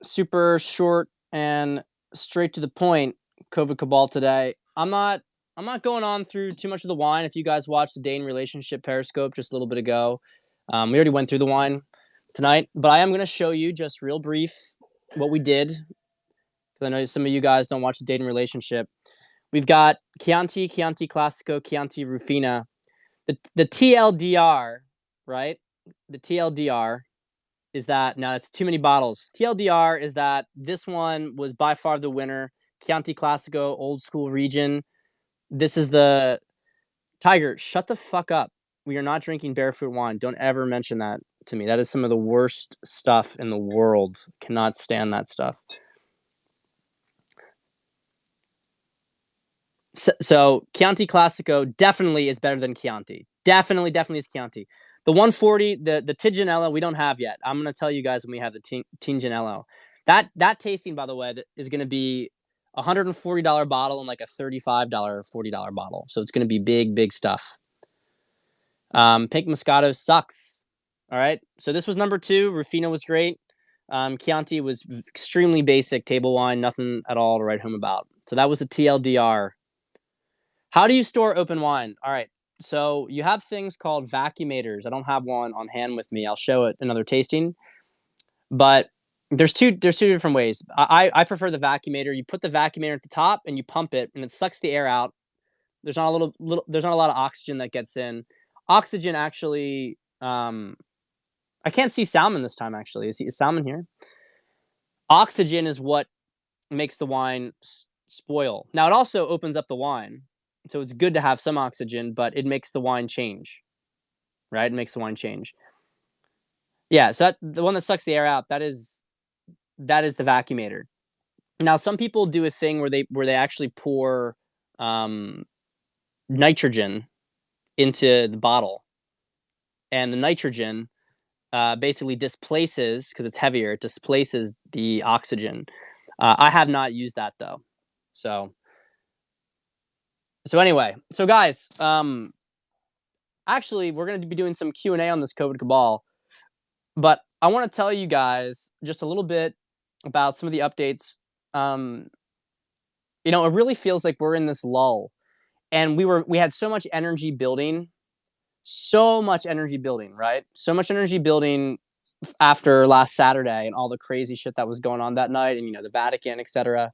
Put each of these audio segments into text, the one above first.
super short and straight to the point COVID cabal today. I'm not going on through too much of the wine. If you guys watched the Dane relationship Periscope just a little bit ago, we already went through the wine tonight, but I am going to show you just real brief what we did. Because I know some of you guys don't watch the Dane relationship. We've got Chianti, Chianti Classico, Chianti Rufina. The TLDR, right? The TLDR is that, no, it's too many bottles. TLDR is that this one was by far the winner. Chianti Classico, old school region. This is the Tiger. Shut the fuck up. We are not drinking barefoot wine. Don't ever mention that to me. That is some of the worst stuff in the world. Cannot stand that stuff. So Chianti Classico definitely is better than Chianti. Definitely is Chianti. The 140, the Tignanello, we don't have yet. I'm going to tell you guys when we have the Tignanello. That tasting, by the way, is going to be a $140 bottle and like a $35, $40 bottle. So it's going to be big stuff. Pink Moscato sucks. All right. So this was number 2. Rufino was great. Chianti was extremely basic table wine. Nothing at all to write home about. So that was the TLDR. How do you store open wine? All right. So you have things called vacuumators. I don't have one on hand with me. I'll show it another tasting. But there's two different ways. I prefer the vacuumator. You put the vacuumator at the top and you pump it, and it sucks the air out. There's not there's not a lot of oxygen that gets in. Oxygen actually, I can't see Salmon this time. Actually, is Salmon here? Oxygen is what makes the wine spoil. Now it also opens up the wine. So it's good to have some oxygen, but it makes the wine change, right? It makes the wine change. Yeah, so the one that sucks the air out, that is the vacuumator. Now, some people do a thing where they actually pour nitrogen into the bottle, and the nitrogen basically displaces, because it's heavier, it displaces the oxygen. I have not used that though, So anyway, so guys, actually, we're going to be doing some Q&A on this COVID cabal, but I want to tell you guys just a little bit about some of the updates. It really feels like we're in this lull, and we had so much energy building, right? So much energy building after last Saturday and all the crazy shit that was going on that night, and the Vatican, etc.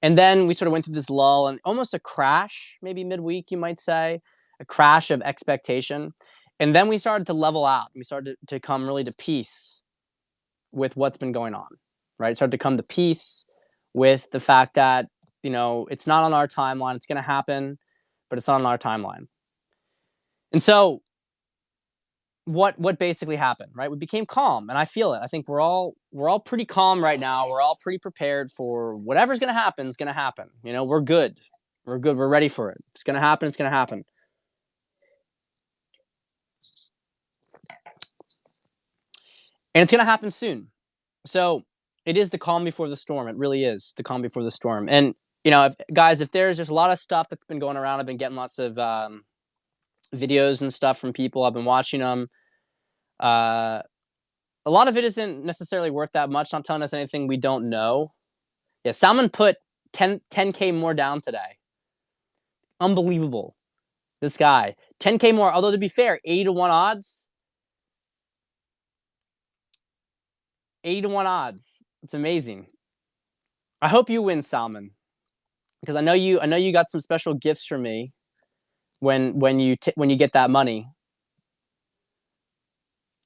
And then we sort of went through this lull and almost a crash, maybe midweek, you might say, a crash of expectation. And then we started to level out. We started to come really to peace with what's been going on, right? Started to come to peace with the fact that, it's not on our timeline. It's going to happen, but it's not on our timeline. And so what basically happened, right? We became calm, and I feel it. I think we're all pretty calm right now. We're all pretty prepared for whatever's going to happen is going to happen. We're good. We're ready for it. It's going to happen. It's going to happen. And it's going to happen soon. So it is the calm before the storm. It really is the calm before the storm. And, guys, if there's a lot of stuff that's been going around, I've been getting lots of videos and stuff from people. I've been watching them. A lot of it isn't necessarily worth that much. Not telling us anything we don't know. Yeah, Salmon put 10K more down today. Unbelievable. This guy. 10K more. Although, to be fair, 80-1 odds. 80-1 odds. It's amazing. I hope you win, Salmon, because I know you got some special gifts for me when you get that money.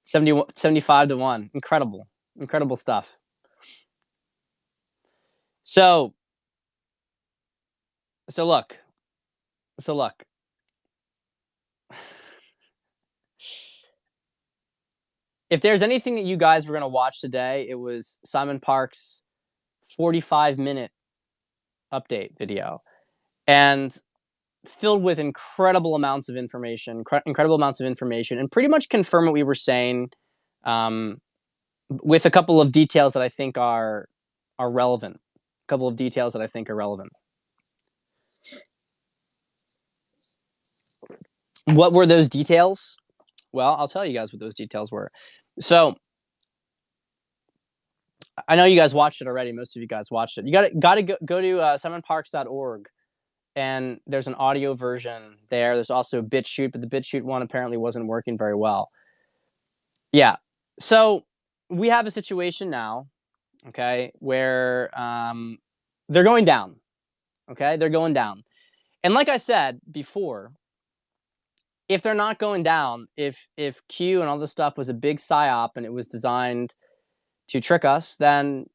75-1. Incredible stuff. So look. If there's anything that you guys were going to watch today, it was Simon Park's 45-minute update video, and filled with incredible amounts of information, and pretty much confirm what we were saying, with a couple of details that I think are relevant. What were those details? Well, I'll tell you guys what those details were. So I know you guys watched it already. Most of you guys watched it. You got to go to simonparks.org, and there's an audio version there. There's also BitChute, but the BitChute one apparently wasn't working very well. Yeah. So we have a situation now, okay, where they're going down. Okay, they're going down. And like I said before, if they're not going down, if Q and all this stuff was a big psyop and it was designed to trick us, then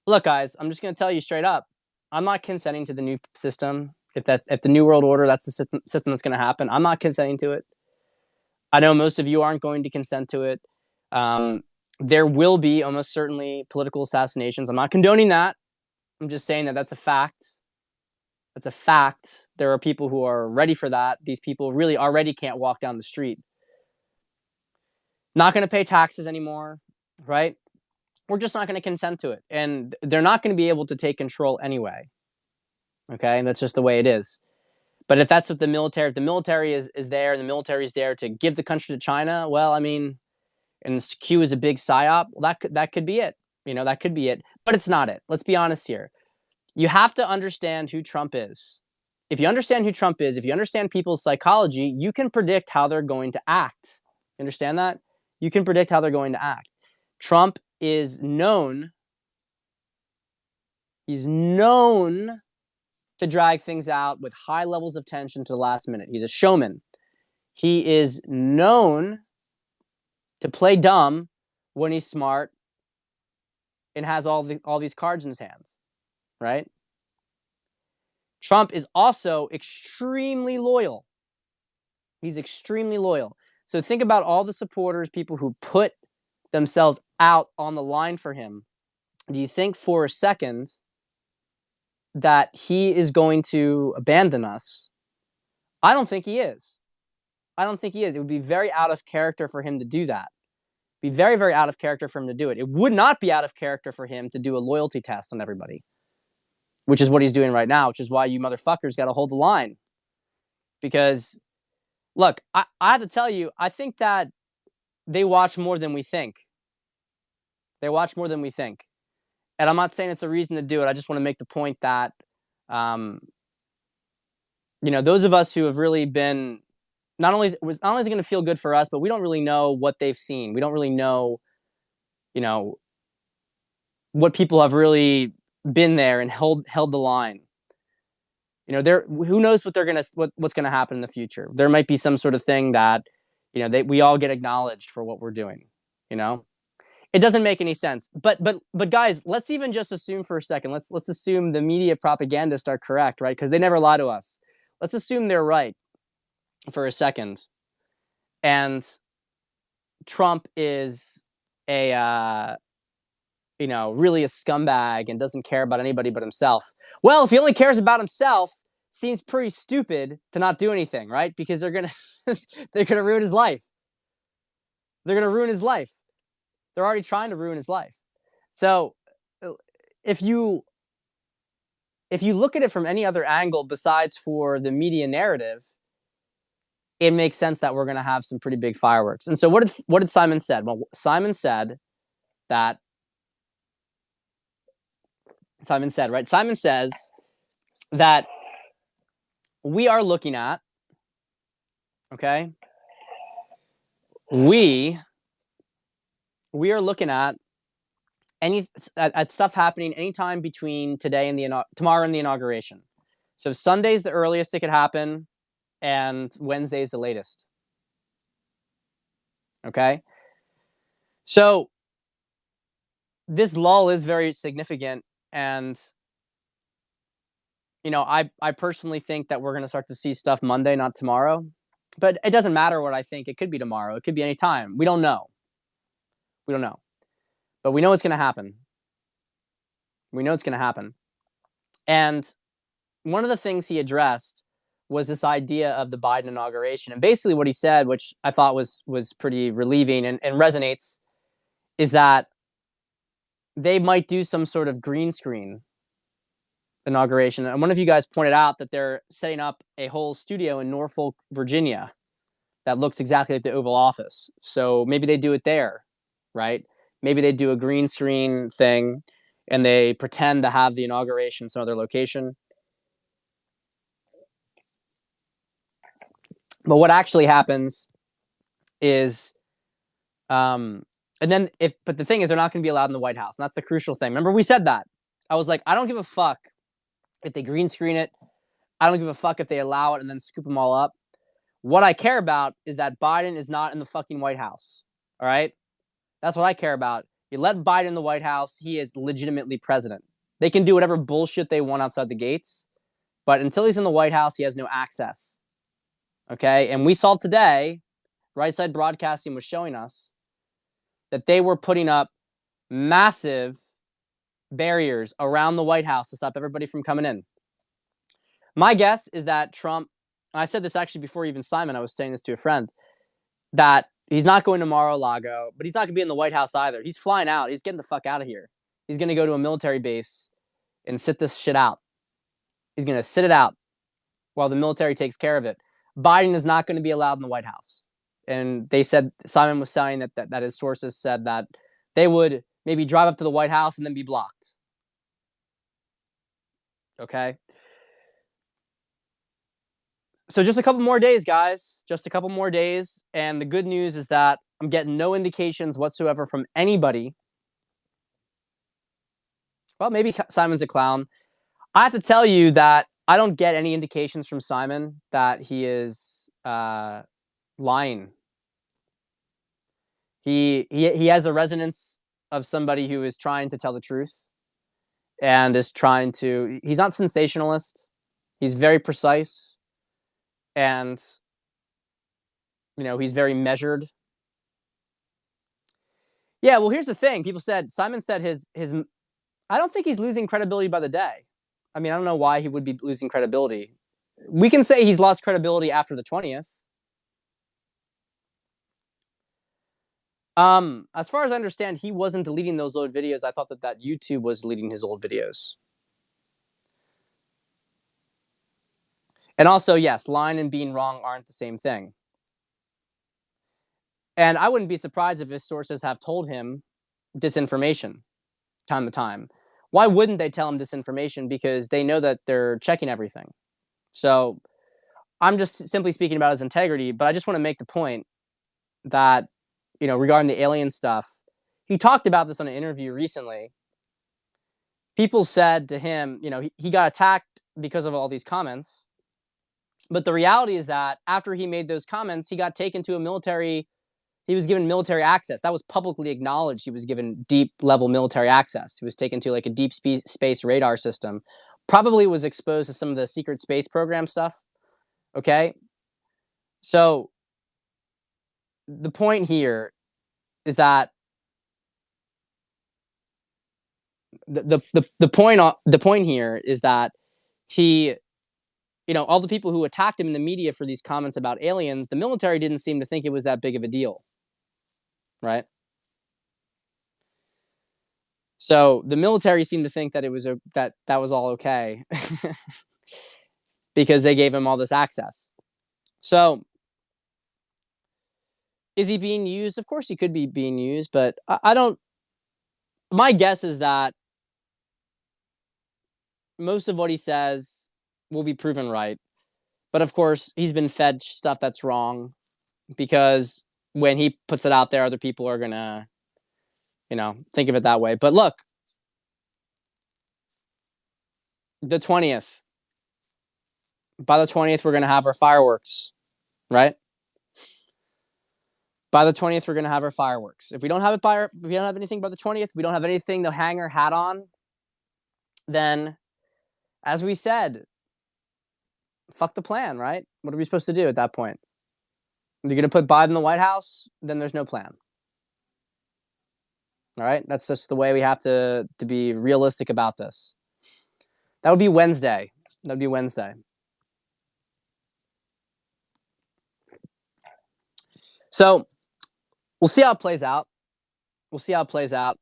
look, guys, I'm just going to tell you straight up, I'm not consenting to the new system. If the new world order, that's the system that's going to happen, I'm not consenting to it. I know most of you aren't going to consent to it. There will be almost certainly political assassinations. I'm not condoning that. I'm just saying that that's a fact. That's a fact. There are people who are ready for that. These people really already can't walk down the street. Not going to pay taxes anymore, right? We're just not going to consent to it. And they're not going to be able to take control anyway. Okay? And that's just the way it is. But if that's what the military is there, and the military is there to give the country to China, well, I mean, and Q is a big psyop, well, that could be it. You know, that could be it. But it's not it. Let's be honest here. You have to understand who Trump is. If you understand who Trump is, if you understand people's psychology, you can predict how they're going to act. You understand that? You can predict how they're going to act. Trump is known. He's known to drag things out with high levels of tension to the last minute. He's a showman. He is known to play dumb when he's smart and has all these cards in his hands, right? Trump is also extremely loyal. He's extremely loyal. So think about all the supporters, people who put themselves out on the line for him. Do you think for a second that he is going to abandon us? I don't think he is. I don't think he is. It would be very out of character for him to do that. Be very, very out of character for him to do it. It would not be out of character for him to do a loyalty test on everybody, which is what he's doing right now, which is why you motherfuckers got to hold the line. Because, look, I have to tell you, I think that they watch more than we think. They watch more than we think. And I'm not saying it's a reason to do it. I just want to make the point that, you know, those of us who have really been, not only is it going to feel good for us, but we don't really know what they've seen. We don't really know, you know, what people have really been there and held the line. You know, who knows what's going to happen in the future. There might be some sort of thing that, you know, we all get acknowledged for what we're doing, you know? It doesn't make any sense. But guys, let's even just assume for a second. Let's assume the media propagandists are correct, right? Because they never lie to us. Let's assume they're right for a second. And Trump is a you know, really a scumbag and doesn't care about anybody but himself. Well, if he only cares about himself, seems pretty stupid to not do anything, right? Because they're gonna ruin his life. They're gonna ruin his life. They're already trying to ruin his life. So if you look at it from any other angle besides for the media narrative, it makes sense that we're going to have some pretty big fireworks. And so what did Simon said? Well, Simon said, right? Simon says that we are looking at, okay? We are looking at stuff happening anytime between today and tomorrow and the inauguration. So Sunday's the earliest it could happen, and Wednesday's the latest. Okay? So this lull is very significant, and you know, I personally think that we're going to start to see stuff Monday, not tomorrow. But it doesn't matter what I think. It could be tomorrow. It could be any time. We don't know. We don't know. But we know it's going to happen. We know it's going to happen. And one of the things he addressed was this idea of the Biden inauguration. And basically what he said, which I thought was pretty relieving and resonates, is that they might do some sort of green screen inauguration. And one of you guys pointed out that they're setting up a whole studio in Norfolk, Virginia that looks exactly like the Oval Office. So maybe they do it there, right? Maybe they do a green screen thing and they pretend to have the inauguration in some other location. But what actually happens is, and then but the thing is, they're not going to be allowed in the White House, and that's the crucial thing. Remember, we said that. I was like, I don't give a fuck if they green screen it. I don't give a fuck if they allow it and then scoop them all up. What I care about is that Biden is not in the fucking White House. All right? That's what I care about. You let Biden in the White House, he is legitimately president. They can do whatever bullshit they want outside the gates, but until he's in the White House, he has no access. Okay? And we saw today, Right Side Broadcasting was showing us that they were putting up massive barriers around the White House to stop everybody from coming in. My guess is that Trump, and I said this actually before even Simon, I was saying this to a friend, that he's not going to Mar-a-Lago, but he's not going to be in the White House either. He's flying out. He's getting the fuck out of here. He's going to go to a military base and sit this shit out. He's going to sit it out while the military takes care of it. Biden is not going to be allowed in the White House. And they said, Simon was saying that his sources said that they would maybe drive up to the White House and then be blocked. Okay? So just a couple more days, guys. Just a couple more days. And the good news is that I'm getting no indications whatsoever from anybody. Well, maybe Simon's a clown. I have to tell you that I don't get any indications from Simon that he is lying. He has a resonance of somebody who is trying to tell the truth and is trying to. He's not sensationalist. He's very precise, and he's very measured. Yeah, well, here's the thing. People said Simon said his. I don't think he's losing credibility by the day. I mean, I don't know why he would be losing credibility. We can say he's lost credibility after the 20th. As far as I understand, he wasn't deleting those old videos. I thought that YouTube was deleting his old videos. And also, yes, lying and being wrong aren't the same thing. And I wouldn't be surprised if his sources have told him disinformation time to time. Why wouldn't they tell him disinformation? Because they know that they're checking everything. So I'm just simply speaking about his integrity, but I just want to make the point that, regarding the alien stuff, he talked about this on an interview recently. People said to him, he got attacked because of all these comments. But the reality is that after he made those comments, he got taken to he was given military access. That was publicly acknowledged. He was given deep level military access. He was taken to like a deep space radar system. Probably was exposed to some of the secret space program stuff. Okay. So the point here is that the point here is that he, all the people who attacked him in the media for these comments about aliens, the military didn't seem to think it was that big of a deal. Right? So the military seemed to think that it was that was all okay because they gave him all this access. So is he being used? Of course he could be being used, but I don't. My guess is that most of what he says will be proven right. But of course, he's been fed stuff that's wrong because when he puts it out there, other people are going to, think of it that way. But look, the 20th. By the 20th, we're going to have our fireworks, right? By the 20th, we're going to have our fireworks. If we don't have if we don't have anything by the 20th, we don't have anything to hang our hat on, then, as we said, fuck the plan, right? What are we supposed to do at that point? If you're going to put Biden in the White House, then there's no plan. All right? That's just the way we have to be realistic about this. That would be Wednesday. That would be Wednesday. So we'll see how it plays out. We'll see how it plays out.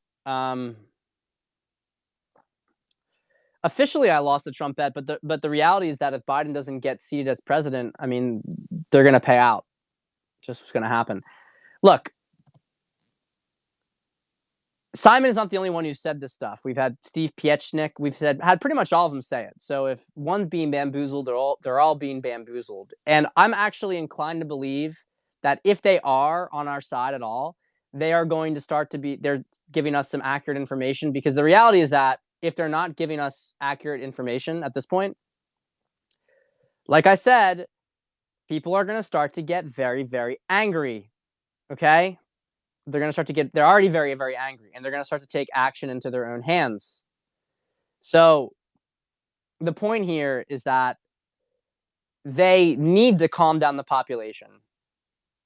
Officially, I lost the Trump bet, but the reality is that if Biden doesn't get seated as president, I mean, they're going to pay out. Just what's going to happen. Look, Simon is not the only one who said this stuff. We've had Steve Piechnik. We've had pretty much all of them say it. So if one's being bamboozled, they're all being bamboozled. And I'm actually inclined to believe that if they are on our side at all, they are going to start to be. They're giving us some accurate information, because the reality is that if they're not giving us accurate information at this point, like I said, people are going to start to get very, very angry. Okay? They're going to start to get, they're already very, very angry, and they're going to start to take action into their own hands. So the point here is that they need to calm down the population.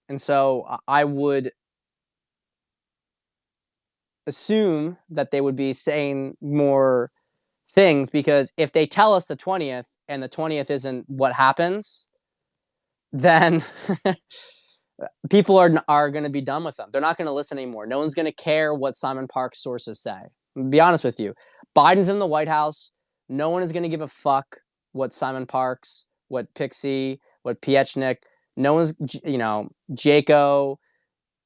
And so I would assume that they would be saying more things, because if they tell us the 20th and the 20th isn't what happens, then people are going to be done with them. They're not going to listen anymore. No one's going to care what Simon Park's sources say. To be honest with you, Biden's in the White House. No one is going to give a fuck what Simon Parks, what Pixie, what Piechnik. No one's, Jaco,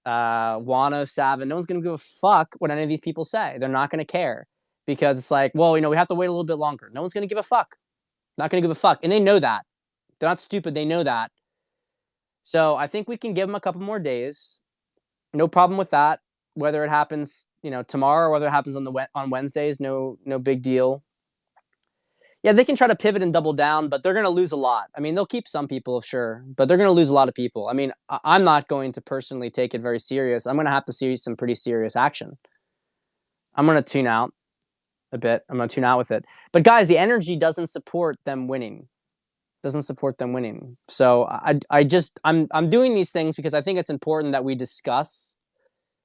Wano, Savin. No one's going to give a fuck what any of these people say. They're not going to care, because it's like, well, we have to wait a little bit longer. No one's going to give a fuck. Not going to give a fuck. And they know that. They're not stupid. They know that. So I think we can give them a couple more days. No problem with that. Whether it happens, tomorrow, or whether it happens on Wednesdays, no big deal. Yeah, they can try to pivot and double down, but they're going to lose a lot. I mean, they'll keep some people, sure, but they're going to lose a lot of people. I mean, I'm not going to personally take it very serious. I'm going to have to see some pretty serious action. I'm going to tune out a bit. I'm going to tune out with it. But guys, the energy doesn't support them winning. So I'm doing these things because I think it's important that we discuss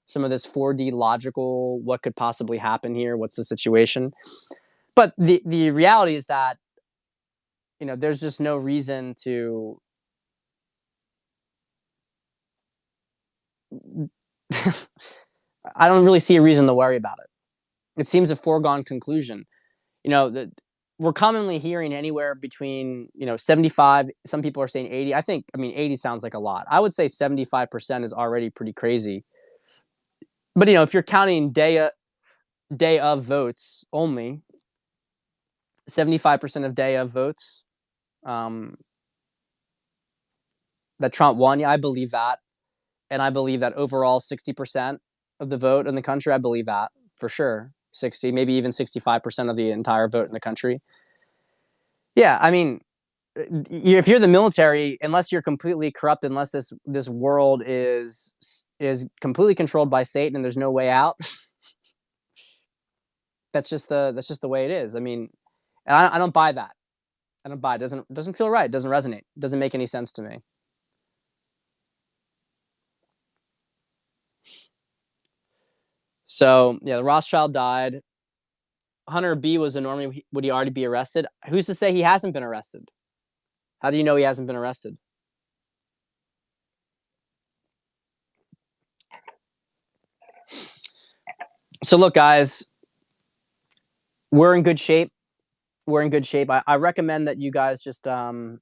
some of this 4D logical, what could possibly happen here, what's the situation. But the reality is that, there's just no reason to I don't really see a reason to worry about it. It seems a foregone conclusion. We're commonly hearing anywhere between, 75, some people are saying 80. 80 sounds like a lot. I would say 75% is already pretty crazy. But, if you're counting day of votes only, 75% of day of votes, that Trump won, yeah, I believe that. And I believe that overall 60% of the vote in the country, I believe that for sure. 60, maybe even 65% of the entire vote in the country. Yeah, I mean, if you're the military, unless you're completely corrupt, unless this world is completely controlled by Satan and there's no way out, that's just the way it is. I mean, I don't buy that. I don't buy it. It doesn't feel right. It doesn't resonate. It doesn't make any sense to me. So yeah, the Rothschild died. Hunter B was a normie. Would he already be arrested? Who's to say he hasn't been arrested? How do you know he hasn't been arrested? So look, guys, we're in good shape. I recommend that you guys just you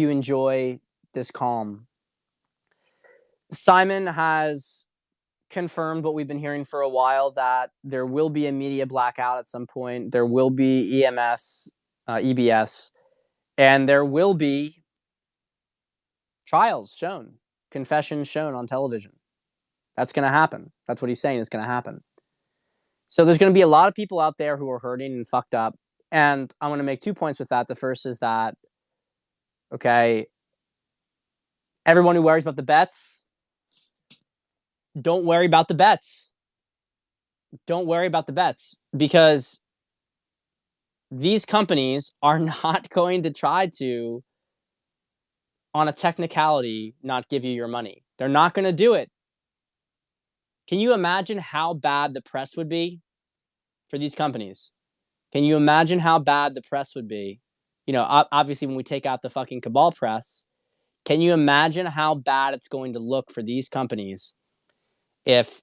enjoy this calm. Simon has confirmed what we've been hearing for a while, that there will be a media blackout at some point. There will be EBS, and there will be trials shown, confessions shown on television. That's going to happen. That's what he's saying is going to happen. So there's going to be a lot of people out there who are hurting and fucked up. And I want to make 2 points with that. The first is that, okay, everyone who worries about the bets, don't worry about the bets. Don't worry about the bets, because these companies are not going to try to, on a technicality, not give you your money. They're not going to do it. Can you imagine how bad the press would be for these companies? Can you imagine how bad the press would be? Obviously, when we take out the fucking cabal press, can you imagine how bad it's going to look for these companies if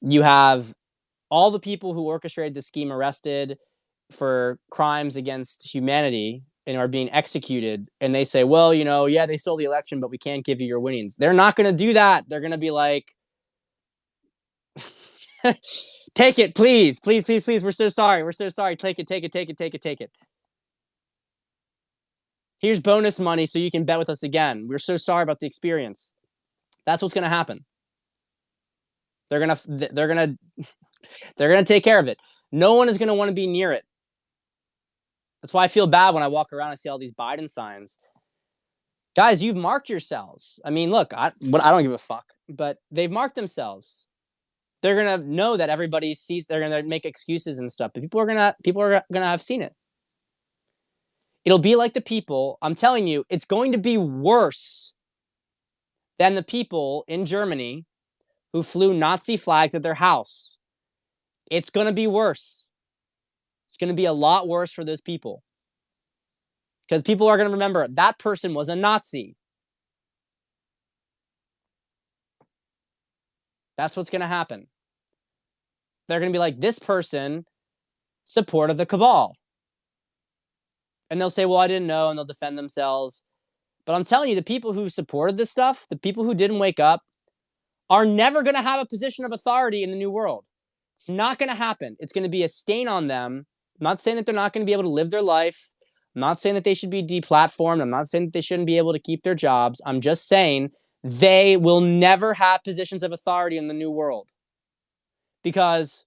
you have all the people who orchestrated the scheme arrested for crimes against humanity and are being executed, and they say, well, yeah, they stole the election, but we can't give you your winnings. They're not going to do that. They're going to be like, Take it, please. Please, please, please. We're so sorry. We're so sorry. Take it, take it, take it, take it, take it. Here's bonus money so you can bet with us again. We're so sorry about the experience. That's what's going to happen. They're going to they're going to they're going to take care of it. No one is going to want to be near it. That's why I feel bad when I walk around and see all these Biden signs. Guys, you've marked yourselves. I mean, look, I don't give a fuck, but they've marked themselves. They're gonna know that everybody sees. They're gonna make excuses and stuff, but people are gonna have seen it. It'll be like the people. I'm telling you, it's going to be worse than the people in Germany who flew Nazi flags at their house. It's gonna be worse. It's gonna be a lot worse for those people because people are gonna remember that person was a Nazi. That's what's gonna happen. They're gonna be like, this person supported the cabal. And they'll say, well, I didn't know, and they'll defend themselves. But I'm telling you, the people who supported this stuff, the people who didn't wake up, are never going to have a position of authority in the new world. It's not going to happen. It's going to be a stain on them. I'm not saying that they're not going to be able to live their life. I'm not saying that they should be deplatformed. I'm not saying that they shouldn't be able to keep their jobs. I'm just saying they will never have positions of authority in the new world because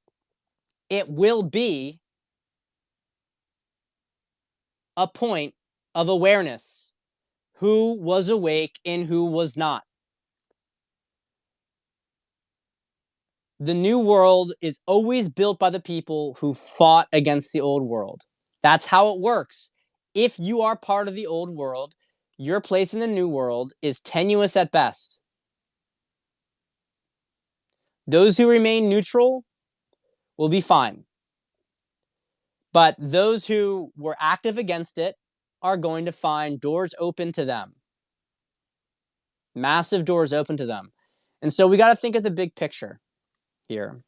it will be a point of awareness. Who was awake and who was not. The new world is always built by the people who fought against the old world. That's how it works. If you are part of the old world, your place in the new world is tenuous at best. Those who remain neutral will be fine. But those who were active against it are going to find doors open to them. Massive doors open to them. And so we got to think of the big picture here.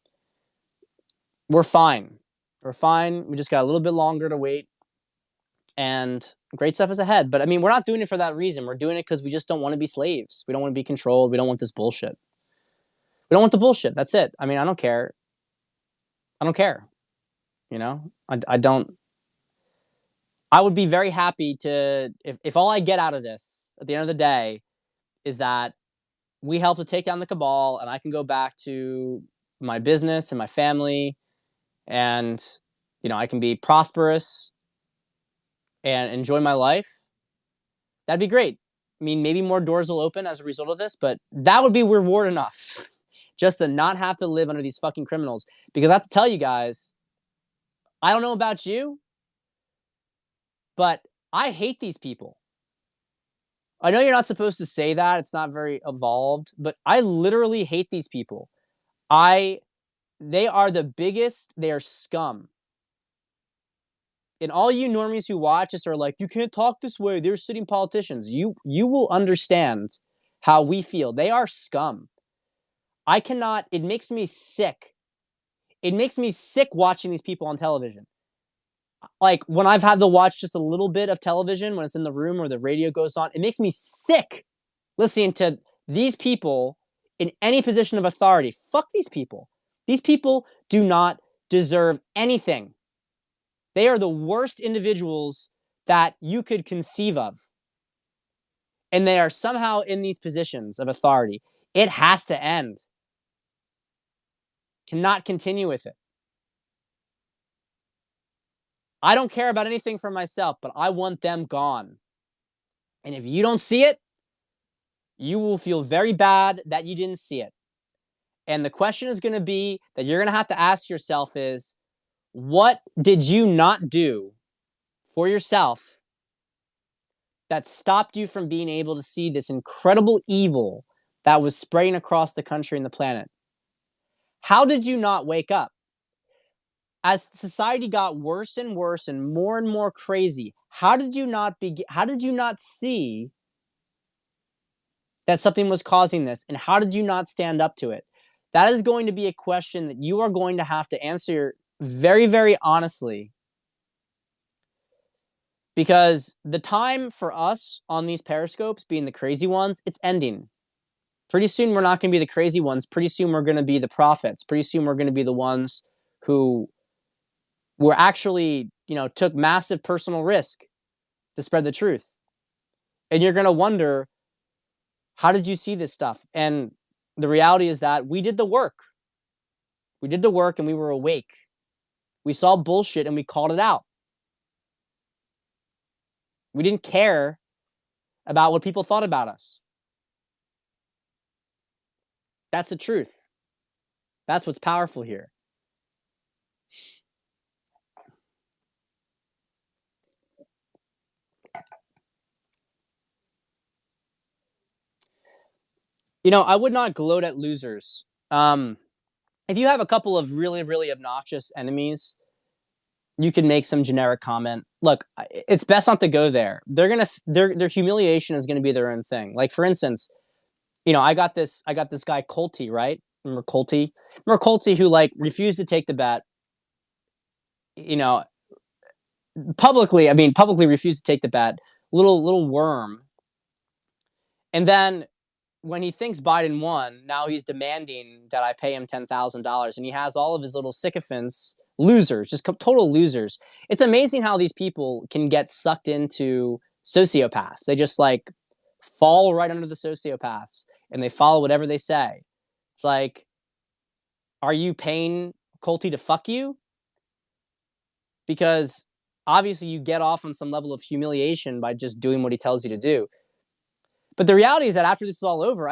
We're fine. We're fine. We just got a little bit longer to wait. And great stuff is ahead. But I mean, we're not doing it for that reason. We're doing it because we just don't want to be slaves. We don't want to be controlled. We don't want this bullshit. We don't want the bullshit. That's it. I mean, I don't care. I don't care. You know, I don't. I would be very happy to, if all I get out of this at the end of the day is that we help to take down the cabal and I can go back to my business and my family and, you know, I can be prosperous and enjoy my life, that'd be great. I mean, maybe more doors will open as a result of this, but that would be reward enough just to not have to live under these fucking criminals. Because I have to tell you guys, I don't know about you, but I hate these people. I know you're not supposed to say that. It's not very evolved, but I literally hate these people. They are the biggest, they are scum. And all you normies who watch this are like, you can't talk this way. They're sitting politicians. You will understand how we feel. They are scum. I cannot, it makes me sick. It makes me sick watching these people on television. Like when I've had to watch just a little bit of television when it's in the room or the radio goes on, it makes me sick listening to these people in any position of authority. Fuck these people. These people do not deserve anything. They are the worst individuals that you could conceive of. And they are somehow in these positions of authority. It has to end. Cannot continue with it. I don't care about anything for myself, but I want them gone. And if you don't see it, you will feel very bad that you didn't see it. And the question is going to be that you're going to have to ask yourself is, what did you not do for yourself that stopped you from being able to see this incredible evil that was spreading across the country and the planet? How did you not wake up? As society got worse and worse and more crazy, how did you not see that something was causing this? And how did you not stand up to it? That is going to be a question that you are going to have to answer very, very honestly. Because the time for us on these periscopes being the crazy ones, it's ending. Pretty soon we're not going to be the crazy ones. Pretty soon we're going to be the prophets. Pretty soon we're going to be the ones who were actually, took massive personal risk to spread the truth. And you're going to wonder, how did you see this stuff? And the reality is that we did the work. We did the work and we were awake. We saw bullshit and we called it out. We didn't care about what people thought about us. That's the truth. That's what's powerful here. I would not gloat at losers. If you have a couple of really, really obnoxious enemies, you can make some generic comment. Look, it's best not to go there. Their humiliation is gonna be their own thing. Like, for instance, I got this guy Colty, right? Remember Colty? Remember Colty, who refused to take the bet. Publicly refused to take the bet. Little worm. And then when he thinks Biden won, now he's demanding that I pay him $10,000, and he has all of his little sycophants, losers, just total losers. It's amazing how these people can get sucked into sociopaths. They just fall right under the sociopaths, and they follow whatever they say. It's like, are you paying Colty to fuck you? Because obviously you get off on some level of humiliation by just doing what he tells you to do. But the reality is that after this is all over,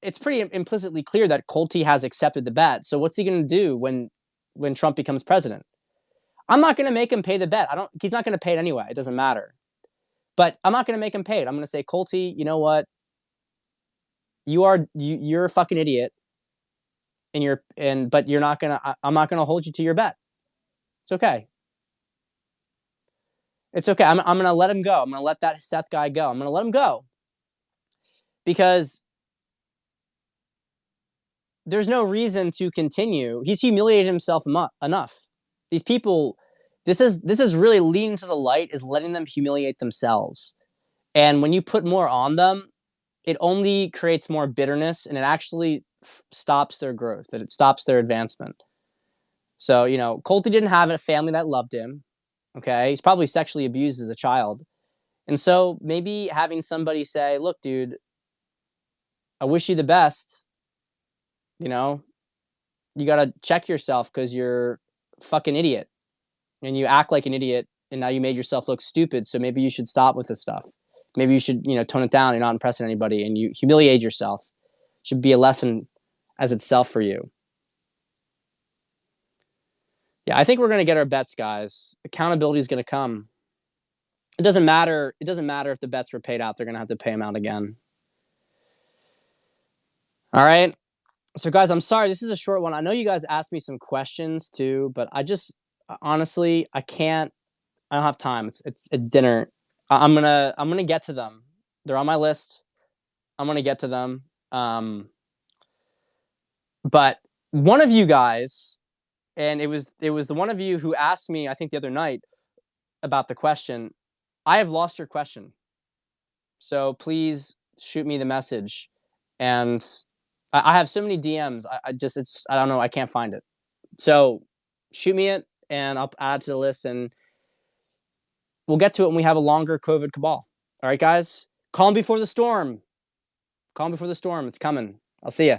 it's pretty implicitly clear that Colty has accepted the bet. So what's he going to do when Trump becomes president? I'm not going to make him pay the bet. He's not going to pay it anyway. It doesn't matter. But I'm not going to make him pay it. I'm going to say, Colty, you know what? You're a fucking idiot, but you're not gonna. I'm not going to hold you to your bet. It's okay. It's okay. I'm going to let him go. I'm going to let that Seth guy go. I'm going to let him go. Because there's no reason to continue. He's humiliated himself enough. These people, this is really leading to the light, is letting them humiliate themselves. And when you put more on them, it only creates more bitterness, and it actually stops their growth, and it stops their advancement. So, Colty didn't have a family that loved him. Okay. He's probably sexually abused as a child. And so maybe having somebody say, look, dude, I wish you the best. You got to check yourself because you're a fucking idiot and you act like an idiot, and now you made yourself look stupid. So maybe you should stop with this stuff. Maybe you should, tone it down. You're not impressing anybody and you humiliate yourself. It should be a lesson as itself for you. Yeah, I think we're going to get our bets, guys. Accountability is going to come. It doesn't matter. It doesn't matter if the bets were paid out. They're going to have to pay them out again. All right. So, guys, I'm sorry. This is a short one. I know you guys asked me some questions too, but honestly, I can't. I don't have time. It's dinner. I'm gonna get to them. They're on my list. I'm gonna get to them. But one of you guys, and it was the one of you who asked me, I think the other night, about the question. I have lost your question, so please shoot me the message. And I have so many DMs. I don't know. I can't find it. So shoot me it, and I'll add it to the list, and we'll get to it when we have a longer COVID cabal. All right, guys. Calm before the storm. Calm before the storm. It's coming. I'll see ya.